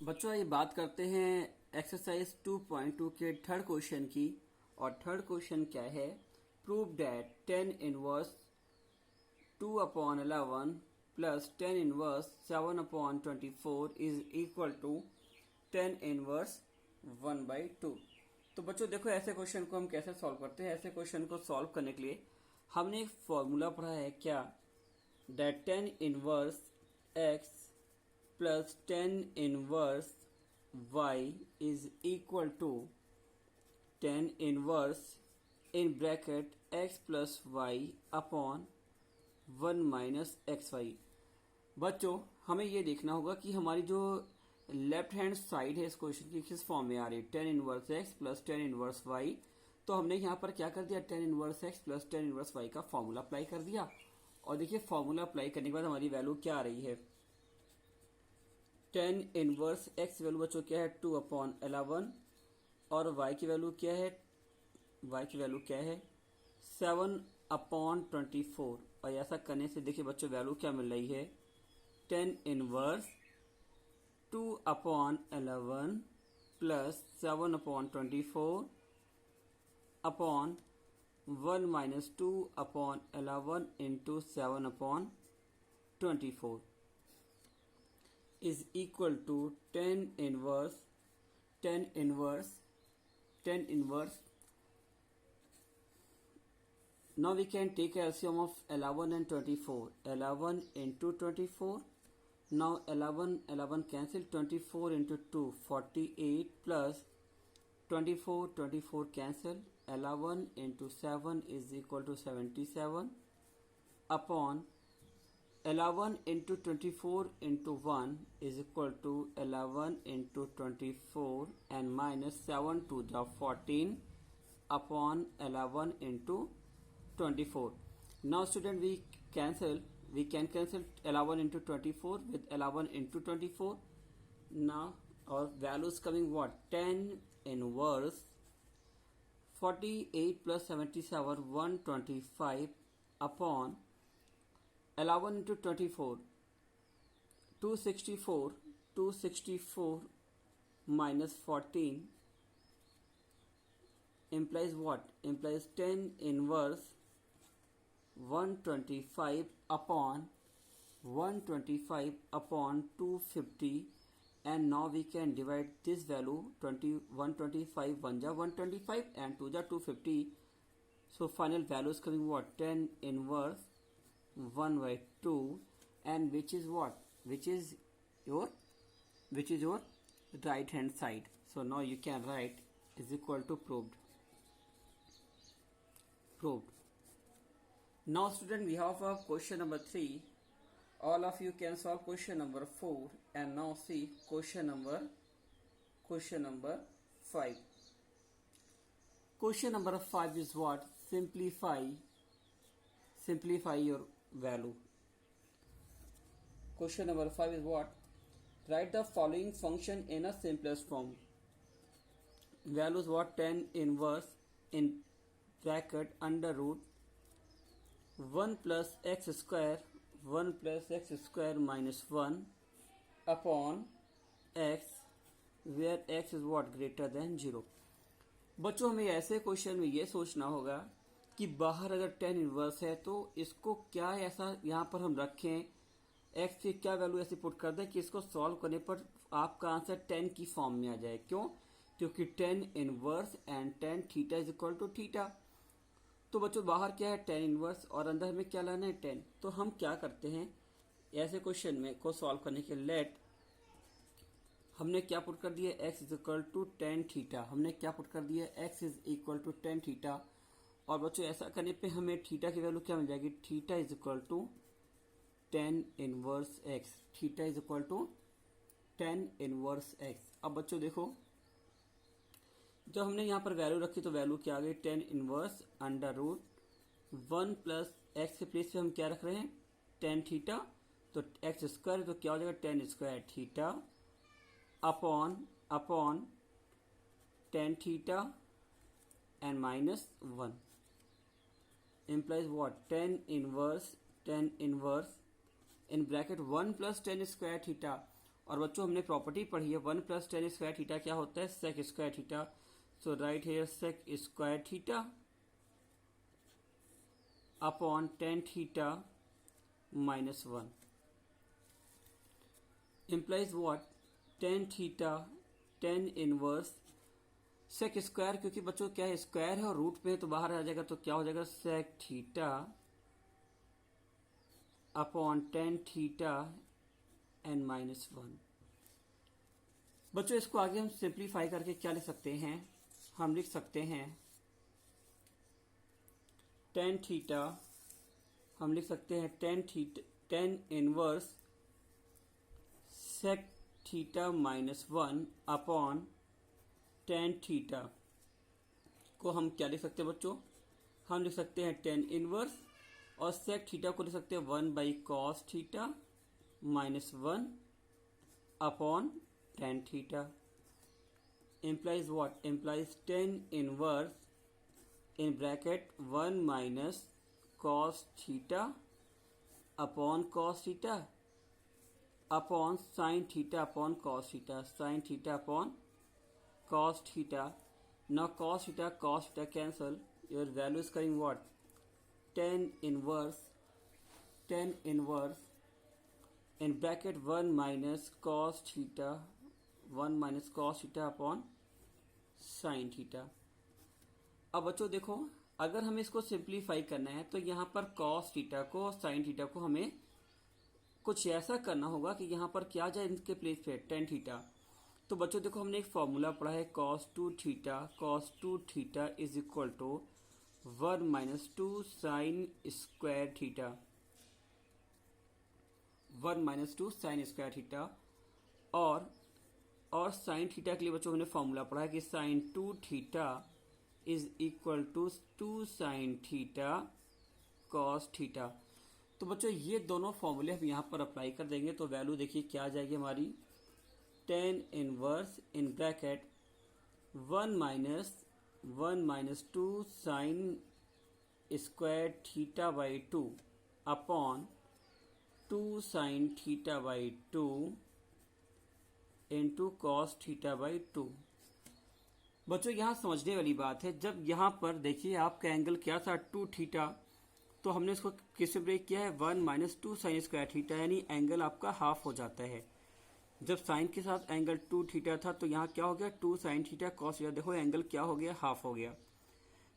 बच्चों ये बात करते हैं एक्सरसाइज 2.2 के थर्ड क्वेश्चन की। और थर्ड क्वेश्चन क्या है, prove that 10 inverse 2/11 plus 10 inverse 7/24 is equal to 10 inverse 1/2। तो बच्चों देखो, ऐसे क्वेश्चन को हम कैसे सॉल्व करते हैं। ऐसे क्वेश्चन को सॉल्व करने के लिए हमने एक फॉर्मूला पढ़ा है क्या, that 10 inverse x plus 10 inverse y is equal to 10 inverse in bracket x plus y upon 1 minus xy। बच्चों हमें ये देखना होगा कि हमारी जो लेफ्ट हैंड साइड है इस क्वेश्चन की किस फॉर्म में आ रही है, 10 inverse x plus 10 inverse y। तो हमने यहाँ पर क्या कर दिया, 10 inverse x plus 10 inverse y का फॉर्मूला अप्लाई कर दिया। और देखिए फॉर्मूला अप्लाई करने के बाद हमारी वैल्यू क्या आ रही है, 10 इनवर्स x वैल्यू बच्चों क्या है 2/11 और y की वैल्यू क्या है, 7/24। और ऐसा करने से देखिए बच्चों वैल्यू क्या मिल रही है, 10 inverse 2/11 plus 7/24 upon 1 minus 2/11 into 7/24 is equal to 10 inverse now we can take LCM of 11 and 24, 11 into 24, now 11 cancel, 24 into 2 48 plus 24 cancel, 11 into 7 is equal to 77 upon 11 into 24 into 1 is equal to 11 into 24 and minus 7 to the 14 upon 11 into 24. Now student we can cancel 11 into 24 with 11 into 24. Now our value is coming what, 10 inverse 48 plus 77 125 upon 11 into 24 264 minus 14 implies what, implies 10 inverse 125 upon 250, and now we can divide this value 125 1 ja 125 and 2 ja 250. So final value is coming what, 10 inverse 1/2, and which is what, which is your right hand side. So now you can write is equal to proved. Now student we have a question number 3. All of you can solve question number 4 and now see question number 5. Question number 5 is what, simplify your value. Question number 5 is what, write the following function in a simplest form. Value is what, 10 inverse in bracket under root 1 plus x square minus 1 upon x, where x is what, greater than 0. बच्चों हमें ऐसे question में ये सोचना होगा कि बाहर अगर 10 इनवर्स है तो इसको क्या ऐसा यहाँ पर हम रखें, x की क्या वैल्यू ऐसे पुट कर दें कि इसको सॉल्व करने पर आपका आंसर 10 की फॉर्म में आ जाए। क्यों, क्योंकि 10 inverse and 10 theta is equal to theta. तो बच्चों बाहर क्या है 10 इनवर्स और अंदर हमें क्या लाना है 10। तो हम क्या करते हैं ऐसे क्वेश्चन में को सॉल्व करने के लिए, हमने क्या पुट कर दिया, x is equal to 10 theta, हमने क्या पुट कर दिया, x is equal to 10 theta. और बच्चों ऐसा करने पे हमें थीटा की वैल्यू क्या मिल जाएगी, theta is equal to 10 inverse x, theta is equal to 10 inverse x। अब बच्चों देखो जब हमने यहाँ पर वैल्यू रखी तो वैल्यू क्या आ गई, 10 inverse under root 1 plus x के प्लेस पे हम क्या रख रहे हैं 10 थीटा, तो एक्स स्क्वायर तो क्या हो जाएगा 10 square theta upon 10 theta and minus 1 implies what, 10 inverse in bracket 1 plus 10 square theta। और बच्चों हमने प्रॉपर्टी पढ़ी है 1 + tan स्क्वायर थीटा क्या होता है, sec square theta. So right here sec square theta upon tan theta minus 1 implies what, tan theta tan inverse sec square, क्योंकि बच्चों क्या है स्क्वायर है और रूट पे है तो बाहर आ जाएगा, तो क्या हो जाएगा sec theta upon tan theta n -1. बच्चों इसको आगे हम सिंप्लीफाई करके क्या लिख सकते हैं, हम लिख सकते हैं tan थीटा, हम लिख सकते हैं tan inverse sec theta -1 upon tan theta को हम क्या लिख सकते हैं बच्चों, हम लिख सकते हैं tan इनवर्स और sec थीटा को लिख सकते हैं 1/cos theta -1 upon tan theta. Implies what, implies tan inverse in bracket 1 minus cos theta upon cos theta upon sin theta upon cos theta, sin theta upon cos theta. Now cos theta cancel, your value is coming what, tan inverse in bracket 1 minus cos theta upon sin theta. अब बच्चों देखो, अगर हमें इसको simplify करना है तो यहाँ पर cos थीटा को और sin थीटा को हमें कुछ ऐसा करना होगा कि यहाँ पर क्या जाए इनके प्लेस पे, tan थीटा. तो बच्चों देखो हमने एक फॉर्मूला पढ़ा है cos 2 theta is equal to 1 - 2 sin square theta, 1 - 2 sin square theta. और sin थीटा के लिए बच्चों हमने फॉर्मूला पढ़ा है कि sin 2 theta is equal to 2 sin theta cos theta. तो बच्चों ये दोनों फॉर्मूले हम यहाँ पर अप्लाई कर देंगे तो वैल्यू देखिए क्या आ जाएगी हमारी, tan inverse in bracket 1 - 2 sin square theta by 2 upon 2 sin theta by 2 into cos theta by 2. बच्चों यहाँ समझने वाली बात है, जब यहाँ पर देखिए आपका एंगल क्या था 2 थीटा, तो हमने इसको किससे ब्रेक किया है 1 - 2 sin स्क्वायर थीटा, यानी एंगल आपका हाफ हो जाता है. जब साइन के साथ एंगल 2 थीटा था तो यहाँ क्या हो गया 2 sin थीटा कॉस थीटा, देखो एंगल क्या हो गया हाफ हो गया.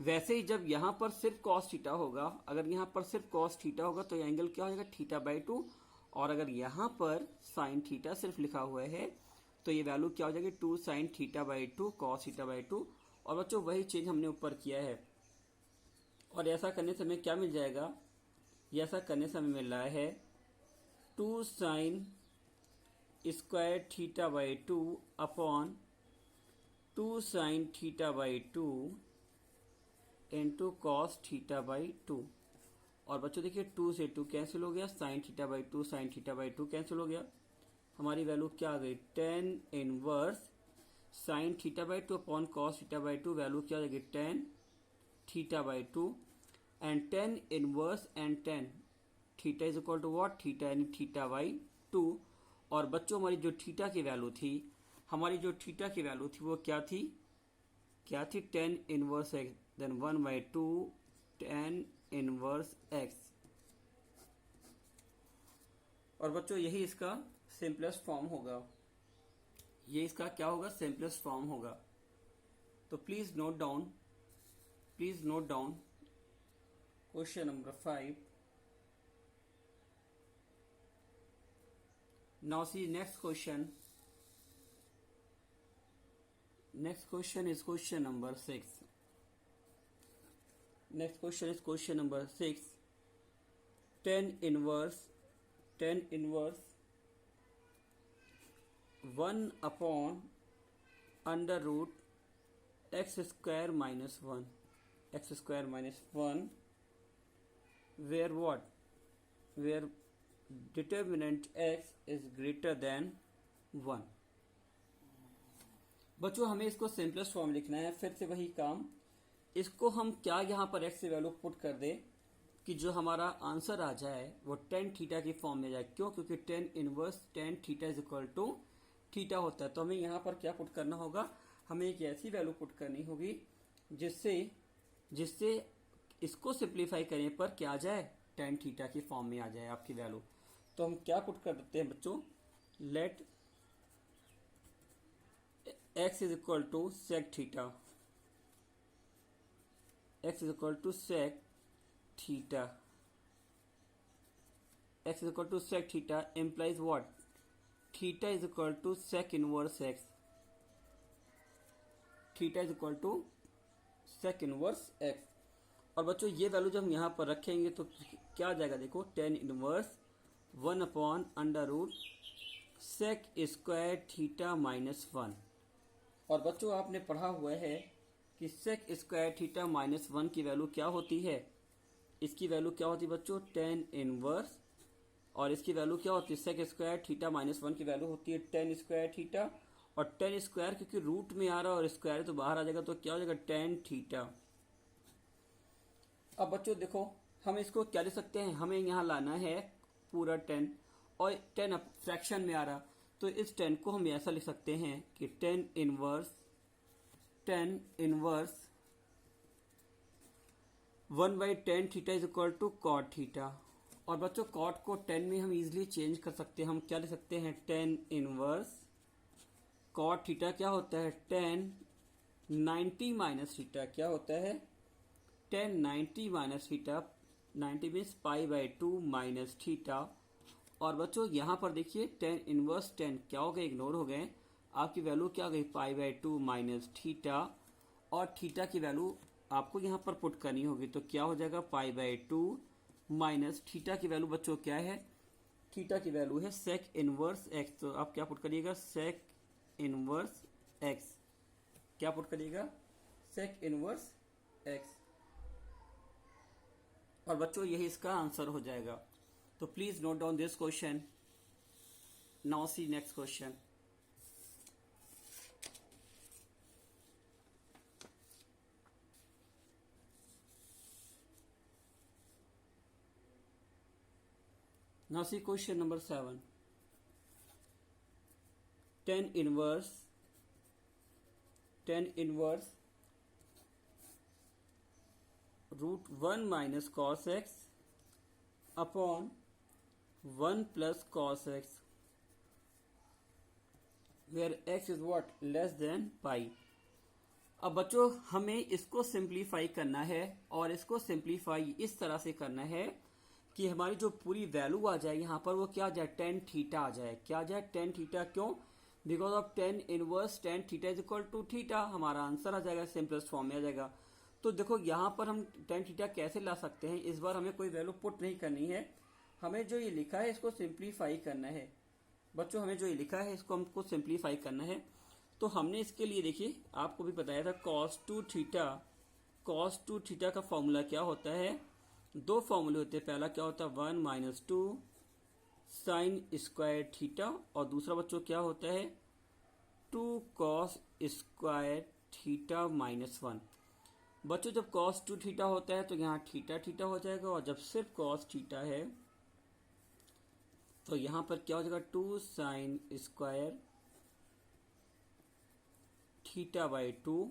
वैसे ही जब यहाँ पर सिर्फ कॉस थीटा होगा, अगर यहाँ पर सिर्फ कॉस थीटा होगा तो एंगल क्या हो जाएगा थीटा बाई 2, और अगर यहाँ पर साइन थीटा सिर्फ लिखा हुआ है तो ये वैल्यू क्या हो जाएगी 2 sin theta by 2 cos theta by 2. और बच्चों वही चीज हमने ऊपर किया है, और ऐसा करने से हमें क्या मिल जाएगा, ऐसा करने से हमें मिल रहा है 2 sin square theta by 2 upon 2 sin theta by 2 into cos theta by 2. और बच्चों देखिए 2 से 2 कैंसिल हो गया, sin theta by 2 sin theta by 2 cancel हो गया. हमारी वैल्यू क्या आ गई, tan inverse sin theta by 2 upon cos theta by 2, value क्या आ जाएगी tan theta by 2 and tan inverse and tan theta is equal to what, theta यानी थीटा बाई 2. और बच्चों हमारी जो थीटा की वैल्यू थी, वो क्या थी tan inverse x, then 1/2 tan inverse x. और बच्चों यही इसका सिंपलेस्ट फॉर्म होगा, ये इसका क्या होगा सिंपलेस्ट फॉर्म होगा. तो please note down question number 5. Now see next question is question number 6. Next question is question number 6. tan inverse 1 upon under root x square minus 1, where determinant x is greater than 1. बच्चों हमें इसको simplest form लिखना है, फिर से वही काम, इसको हम क्या यहाँ पर x से वैल्यू पुट कर दे कि जो हमारा आंसर आ जाए वो टेन थीटा की फॉर्म में जाए। क्यों? क्योंकि tan inverse tan theta is equal to theta होता है। तो हमें यहाँ पर क्या पुट करना होगा, हमें एक ऐसी वैल्यू पुट करनी होगी जिससे जिससे इसको सिंप्लीफाई करने पर क्या आ जाए, टेन थीटा की फॉर्म में आ जाए आपकी वैल्यू। तो हम क्या पुट कर देते हैं बच्चों, let x is equal to sec theta, x is equal to sec theta, x is equal to sec theta implies what? Theta is equal to sec inverse x. Theta is equal to sec inverse x. और बच्चों ये value जब हम यहाँ पर रखेंगे तो क्या आ जाएगा, देखो tan inverse 1/√sec square theta minus 1। और बच्चों आपने पढ़ा हुआ है कि sec स्क्वायर थीटा माइनस 1 की वैल्यू क्या होती है, इसकी वैल्यू क्या होती है बच्चों, टेन इनवर्स, और इसकी वैल्यू क्या होती है, सेक स्क्वायर थीटा माइनस 1 की वैल्यू होती है टेन स्क्वायर थीटा। और टेन स्क्वायर क्योंकि रूट में आ रहा है और स्क्वायर तो बाहर आ जाएगा, तो क्या हो जाएगा, टेन थीटा। अब बच्चों देखो हम इसको क्या लिख सकते हैं, हमें यहाँ लाना है पूरा टेन और टेन फ्रैक्शन में आ रहा, तो इस टेन को हम ऐसा लिख सकते हैं कि tan inverse 1/10 theta is equal to cot theta. और बच्चों कॉट को टेन में हम इजीली चेंज कर सकते हैं, हम क्या लिख सकते हैं, टेन इनवर्स कॉट थीटा क्या होता है, टेन 90 माइनस थीटा, क्या होता है, tan 90 minus theta, 90 means π/2 minus theta. और बच्चों यहाँ पर देखिए टेन इनवर्स टेन क्या हो गए, इग्नोर हो गए, आपकी वैल्यू क्या हो गई, π/2 माइनस थीटा। और थीटा की वैल्यू आपको यहाँ पर पुट करनी होगी, तो क्या हो जाएगा, π/2 माइनस थीटा की वैल्यू बच्चों क्या है, थीटा की वैल्यू है सेक इनवर्स एक्स। तो आप क्या पुट करिएगा, सेक इनवर्स एक्स, क्या पुट करिएगा, सेक इनवर्स एक्स। और बच्चों यही इसका आंसर हो जाएगा। तो please note down this question. Now see next question. Now see question number 7. Tan inverse √1 minus cos x upon 1 plus cos x, where x is what, less than pi। अब बच्चों हमें इसको सिंप्लीफाई करना है और इसको सिंप्लीफाई इस तरह से करना है कि हमारी जो पूरी वैल्यू आ जाए यहाँ पर वो क्या आ जाए, टेन थीटा आ जाए। क्या आ जाए, टेन थीटा। क्यों? Because of tan inverse tan theta is equal to theta, हमारा आंसर आ जाएगा, सिंपलेस्ट फॉर्म में आ जाएगा। तो देखो यहाँ पर हम टेन थीटा कैसे ला सकते हैं, इस बार हमें कोई वैल्यू पुट नहीं करनी है, हमें जो ये लिखा है इसको सिंप्लीफाई करना है। बच्चों हमें जो ये लिखा है इसको हमको सिंप्लीफाई करना है। तो हमने इसके लिए देखिए आपको भी बताया था cos 2 थीटा का फॉर्मूला क्या होता है, दो फॉर्मूले होते हैं, पहला क्या होता है 1 माइनस 2 साइन स्क्वायर थीटा, और दूसरा बच्चों क्या होता है 2 कॉस स्क्वायर थीटा माइनस 1। बच्चों जब cos 2 थीटा होता है तो यहाँ थीटा थीटा हो जाएगा, और जब सिर्फ cos थीटा है तो यहाँ पर क्या हो जाएगा 2 साइन स्क्वायर थीटा बाई 2,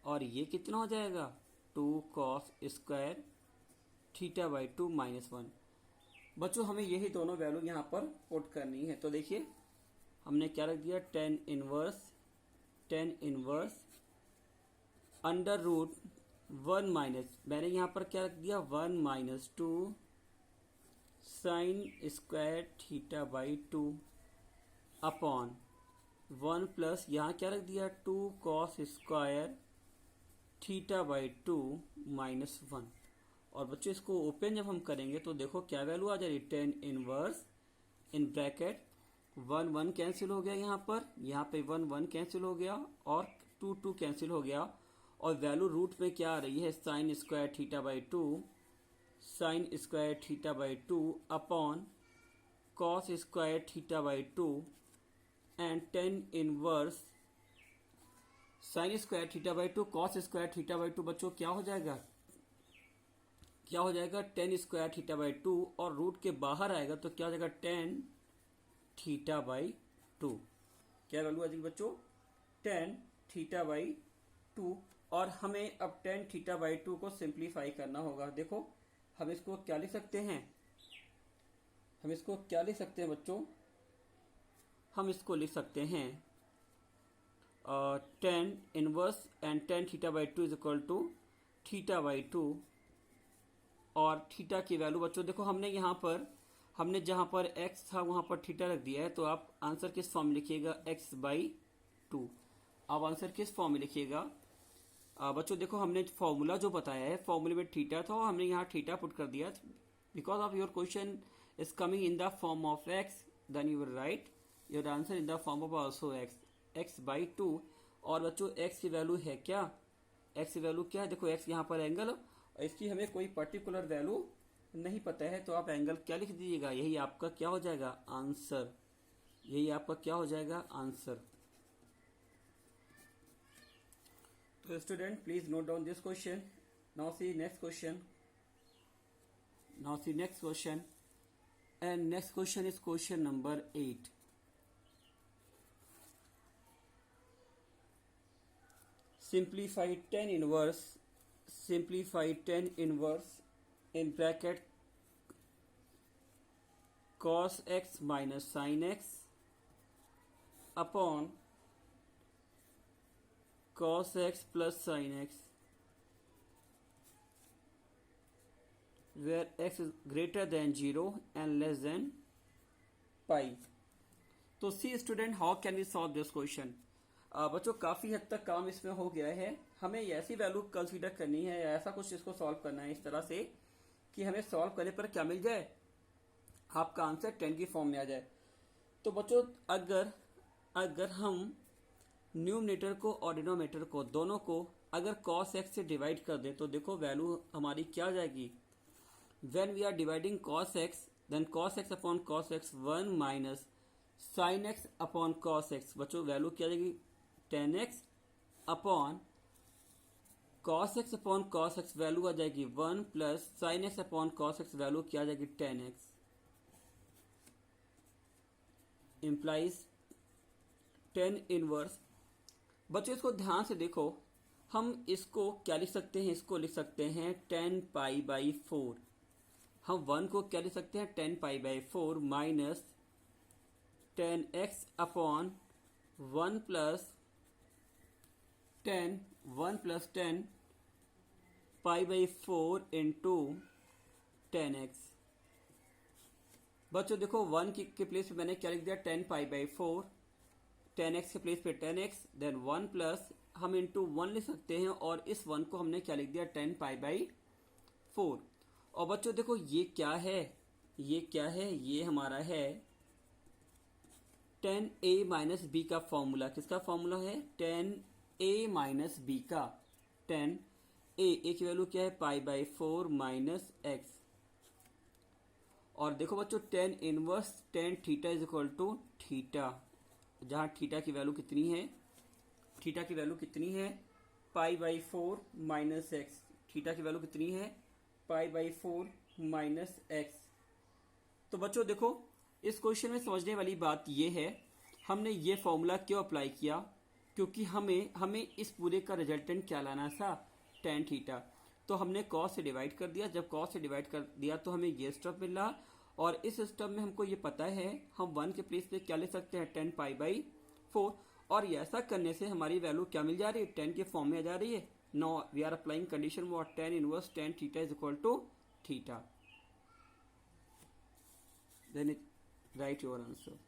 और ये कितना हो जाएगा 2 cos square theta by 2 minus 1। बच्चों हमें यही दोनों वैल्यू यहाँ पर पुट करनी है। तो देखिए हमने क्या रख दिया, tan inverse under root 1 minus, मैंने यहाँ पर क्या रख दिया 1 minus 2 sine square theta by 2 upon 1 plus यहाँ क्या रख दिया 2 cos square theta by 2 minus 1। और बच्चों इसको ओपन जब हम करेंगे तो देखो क्या वैल्यू आ जाएगी, tan inverse in bracket 1 1 cancel हो गया, यहाँ पे 1 1 कैंसिल हो गया और 2 2 कैंसिल हो गया, और वैल्यू रूट में क्या आ रही है sign square theta by 2 upon cos square theta by 2 and tan inverse sine square theta by 2 cos square theta by 2। बच्चों क्या हो जाएगा क्या हो जाएगा, ten square theta by two, और रूट के बाहर आएगा तो क्या हो जाएगा, टेन थीटा बाई टू। क्या वैल्यू आ जाएगी बच्चों, टेन थीटा बाई टू। और हमें अब टेन थीटा बाई टू को सिंप्लीफाई करना होगा। देखो हम इसको क्या लिख सकते हैं, हम इसको क्या लिख सकते हैं बच्चों, हम इसको लिख सकते हैं tan inverse and tan theta by two is equal to theta by two. और थीटा की वैल्यू बच्चों देखो हमने यहाँ पर, हमने जहां पर x था वहां पर थीटा रख दिया है, तो आप आंसर किस फॉर्म में लिखिएगा, x बाई टू। आप आंसर किस फॉर्म में लिखिएगा बच्चों, देखो हमने फॉर्मूला जो बताया है, फॉर्मूले में थीटा था और हमने यहाँ थीटा पुट कर दिया। Because of your question is coming in the form of x, then you will write your answer in the form of also x by two. और बच्चों x की वैल्यू है क्या, x की वैल्यू क्या है, देखो x यहाँ पर एंगल, और इसकी हमें कोई पर्टिकुलर वैल्यू नहीं पता है, तो आप एंगल क्या लिख दीजिएगा, यही आपका क्या हो जाएगा आंसर, यही आपका क्या हो जाएगा आंसर। तो student please note down this question. Now see next question, now see next question, and next question is question number 8। simplify tan inverse, simplify tan inverse in bracket cos x minus sin x upon cos x plus sin x where x is greater than 0 and less than pi। तो see student how can we solve this question. बच्चों काफी हद तक काम इसमें हो गया है, हमें ऐसी वैल्यू कंसीडर करनी है, ऐसा कुछ इसको सॉल्व करना है इस तरह से कि हमें सॉल्व करने पर क्या मिल जाए, आपका आंसर 10 की फॉर्म में आ जाए। तो बच्चों अगर हम न्यूमरेटर को और डिनोमिनेटर को दोनों को अगर cos x से डिवाइड कर दें तो देखो वैल्यू हमारी क्या आ जाएगी, when we are dividing cos x then cos x upon cos x 1 minus sin x upon cos x। बच्चों वैल्यू क्या आ जाएगी, 10x upon cos x upon cos x value आ जाएगी 1 plus sin x upon cos x value क्या आ जाएगी 10x, implies 10 inverse. बच्चों इसको ध्यान से देखो, हम इसको क्या लिख सकते हैं, इसको लिख सकते हैं 10 पाई बाई 4। हम 1 को क्या लिख सकते हैं 10 पाई by 4 minus 10x upon 1 plus 10 pi by 4 into 10x। बच्चों देखो 1 के प्लेस पे मैंने क्या लिख दिया 10 पाई बाई 4, 10x के प्लेस पे 10x, देन 1 प्लस हम इंटू 1 लिख सकते हैं, और इस 1 को हमने क्या लिख दिया 10 पाई बाई 4। और बच्चों देखो ये क्या है, ये क्या है, ये हमारा है 10a माइनस बी का फॉर्मूला। किसका फॉर्मूला है 10a माइनस बी का, 10a की वैल्यू क्या है पाई बाई 4 माइनस एक्स। और देखो बच्चों 10 inverse 10 theta is equal to theta, जहां थीटा की वैल्यू कितनी है, थीटा की वैल्यू कितनी है pi by 4 minus x, theta की वैल्यू कितनी है पाई बाई 4 माइनस एक्स। तो बच्चों देखो इस क्वेश्चन में समझने वाली बात यह है, हमने ये फॉर्मूला क्यों अप्लाई किया, क्योंकि हमें इस पूरे का रिजल्टेंट क्या लाना था tan थीटा। तो हमने cos से डिवाइड कर दिया, जब cos से डिवाइड कर दिया तो हमें ये स्टेप मिल रहा, और इस स्टेप में हमको ये पता है हम 1 के प्लेस पे क्या ले सकते हैं 10 पाई बाई 4, और ऐसा करने से हमारी वैल्यू क्या मिल जा रही है 10 के फॉर्म में आ जा रही है। Now we are applying condition what 10 inverse tan theta is equal to theta, then write your answer.